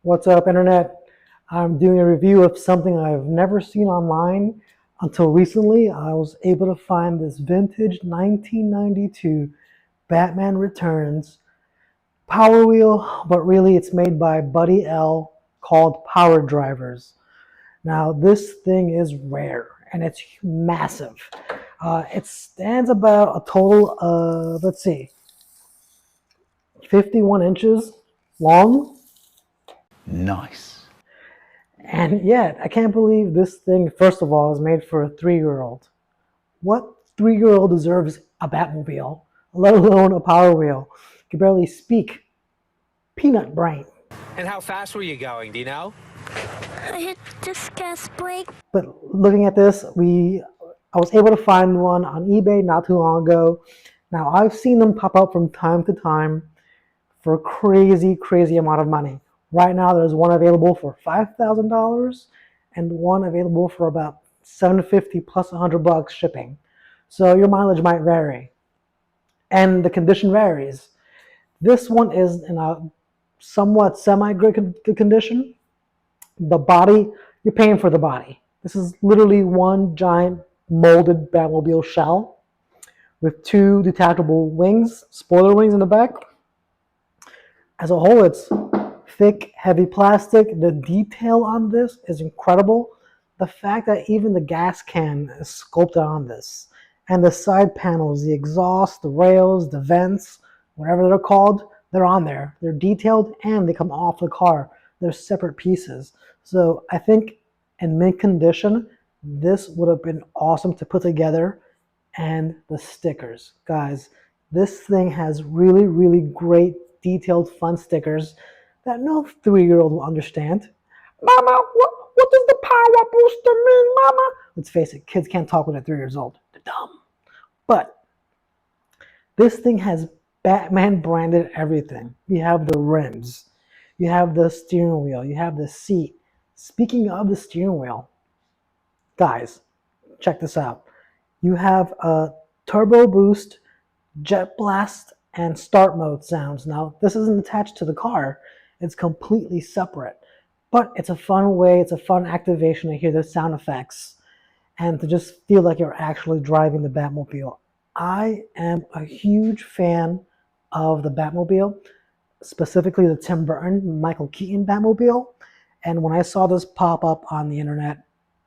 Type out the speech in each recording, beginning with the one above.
What's up, Internet? I'm doing a review of something I've never seen online until recently. I was able to find this vintage 1992 Batman Returns Power Wheel, but really it's made by Buddy L called Power Drivers. Now, this thing is rare and it's massive. It stands about a total of, 51 inches long. Nice. And yet, I can't believe this thing, first of all, is made for a 3-year-old. What 3-year-old deserves a Batmobile, let alone a Power Wheel? Can barely speak. Peanut brain. And how fast were you going, do you know? I hit this gas brake. But looking at this, I was able to find one on eBay not too long ago. Now, I've seen them pop up from time to time for a crazy amount of money. Right now, there's one available for $5,000 and one available for about $750 plus $100 shipping. So your mileage might vary, and the condition varies. This one is in a somewhat semi-good condition. The body, you're paying for the body. This is literally one giant molded Batmobile shell with two detachable wings, spoiler wings in the back. As a whole, it's thick, heavy plastic. The detail on this is incredible. The fact that even the gas can is sculpted on this, and the side panels, the exhaust, the rails, the vents, whatever they're called, they're on there. They're detailed and they come off the car. They're separate pieces. So I think in mint condition, this would have been awesome to put together. And the stickers, guys, this thing has really great detailed fun stickers that no 3-year-old will understand. Mama, what does the power booster mean, Mama? Let's face it, kids can't talk when they're 3 years old. They're dumb. But this thing has Batman branded everything. You have the rims, you have the steering wheel, you have the seat. Speaking of the steering wheel, guys, check this out. You have a turbo boost, jet blast, and start mode sounds. Now, this isn't attached to the car. It's completely separate. But it's a fun way, it's a fun activation to hear the sound effects and to just feel like you're actually driving the Batmobile. I am a huge fan of the Batmobile, specifically the Tim Burton, Michael Keaton Batmobile. And when I saw this pop up on the internet,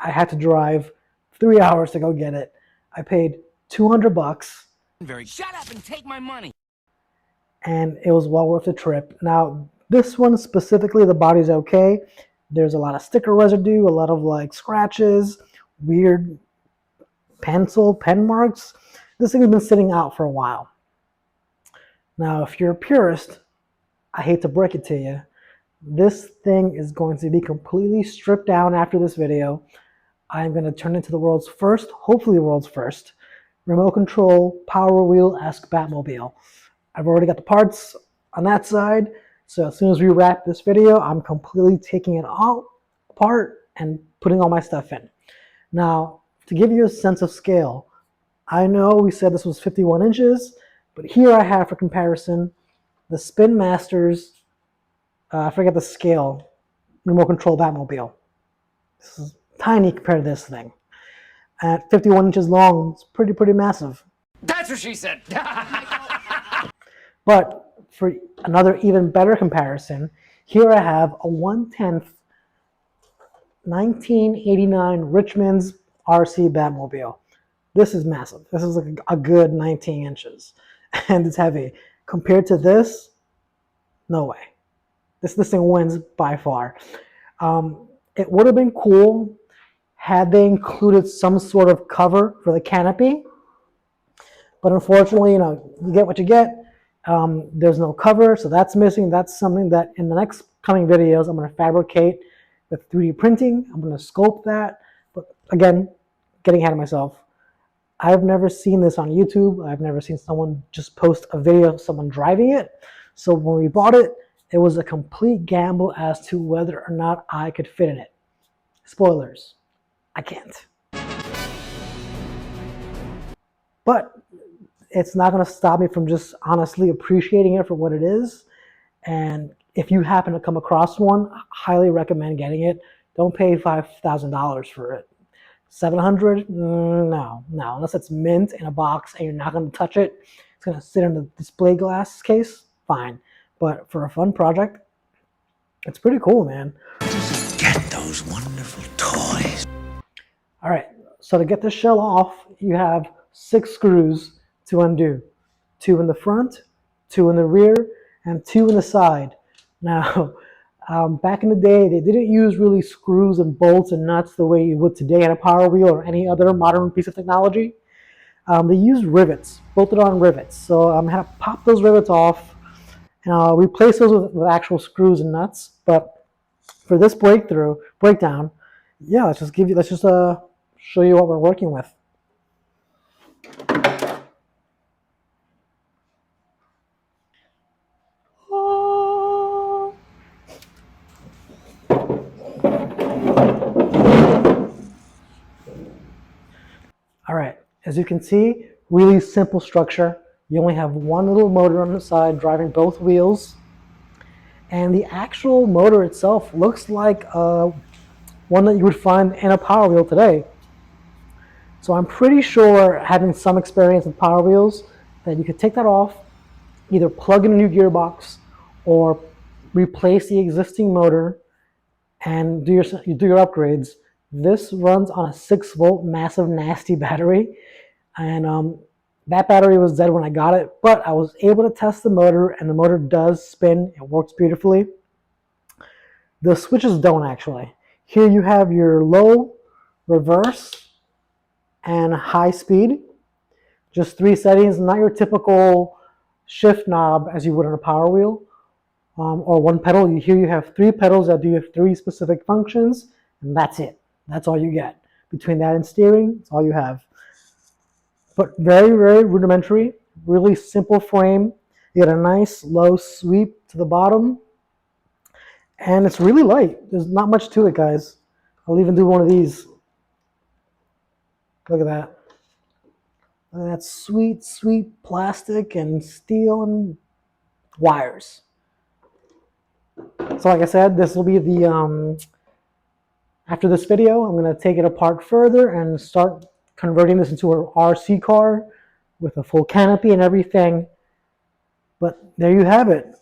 I had to drive 3 hours to go get it. I paid $200. Shut up and take my money. And it was well worth the trip. Now, this one specifically, the body's okay. There's a lot of sticker residue, a lot of like scratches, weird pen marks. This thing has been sitting out for a while. Now, if you're a purist, I hate to break it to you, this thing is going to be completely stripped down after this video. I'm going to turn it into the world's first, hopefully the world's first, remote control, Power Wheel-esque Batmobile. I've already got the parts on that side, so as soon as we wrap this video, I'm completely taking it all apart and putting all my stuff in. Now, to give you a sense of scale, I know we said this was 51 inches, but here I have for comparison the Spin Masters, I forget the scale, remote control Batmobile. This is tiny compared to this thing. At 51 inches long, it's pretty massive. That's what she said. But for another even better comparison, here I have a 1/10 1989 Richmond's RC Batmobile. This is massive. This is like a good 19 inches. And it's heavy. Compared to this, no way. This thing wins by far. It would have been cool had they included some sort of cover for the canopy. But unfortunately, you get what you get. There's no cover, so that's missing. That's something that in the next coming videos, I'm going to fabricate with 3D printing. I'm going to sculpt that. But again, getting ahead of myself. I've never seen this on YouTube. I've never seen someone just post a video of someone driving it. So when we bought it, it was a complete gamble as to whether or not I could fit in it. Spoilers, I can't. But it's not going to stop me from just honestly appreciating it for what it is. And if you happen to come across one, I highly recommend getting it. Don't pay $5,000 for it. 700? No, unless it's mint in a box and you're not going to touch it. It's going to sit in the display glass case. Fine, but for a fun project, it's pretty cool, man. Get those wonderful toys. All right, so to get the shell off, you have 6 screws to undo. 2 in the front, 2 in the rear, and 2 in the side. Now, back in the day, they didn't use really screws and bolts and nuts the way you would today in a Power Wheel or any other modern piece of technology. They used rivets, bolted on rivets. So I'm going to pop those rivets off and I'll replace those with actual screws and nuts. But for this breakdown, yeah, let's just show you what we're working with. All right, as you can see, really simple structure. You only have one little motor on the side driving both wheels. And the actual motor itself looks like one that you would find in a Power Wheel today. So I'm pretty sure, having some experience with Power Wheels, that you could take that off, either plug in a new gearbox or replace the existing motor and do your upgrades. This runs on a 6-volt massive nasty battery, and that battery was dead when I got it, but I was able to test the motor, and the motor does spin. It works beautifully. The switches don't actually. Here you have your low, reverse, and high speed. Just 3 settings, not your typical shift knob as you would on a Power Wheel. Or one pedal. Here you have 3 pedals that do 3 specific functions, and that's it. That's all you get. Between that and steering, it's all you have. But very, very rudimentary, really simple frame. You get a nice low sweep to the bottom, and it's really light. There's not much to it, guys. I'll even do one of these. Look at that. Look at that sweet, sweet plastic and steel and wires. So like I said, this will be the, after this video, I'm going to take it apart further and start converting this into an RC car with a full canopy and everything. But there you have it.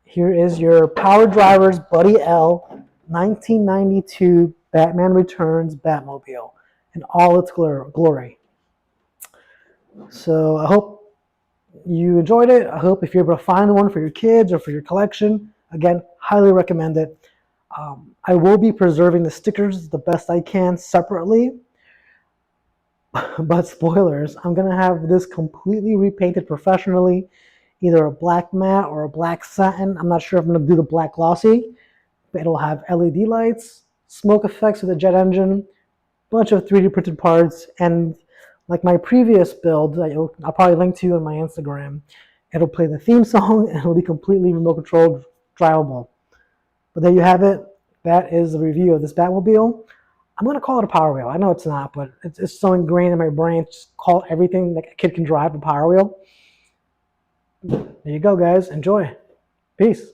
Here is your Power Drivers Buddy L 1992 Batman Returns Batmobile in all its glory. So I hope you enjoyed it. I hope if you're able to find one for your kids or for your collection, again, highly recommend it. I will be preserving the stickers the best I can separately. But spoilers, I'm going to have this completely repainted professionally, either a black matte or a black satin. I'm not sure if I'm going to do the black glossy, but it'll have LED lights, smoke effects with a jet engine, bunch of 3D printed parts, and like my previous build that I'll probably link to on my Instagram, it'll play the theme song and it'll be completely remote controlled, drivable. But there you have it. That is the review of this Batmobile. I'm going to call it a Power Wheel. I know it's not, but it's so ingrained in my brain. Just call everything that a kid can drive a Power Wheel. There you go, guys. Enjoy. Peace.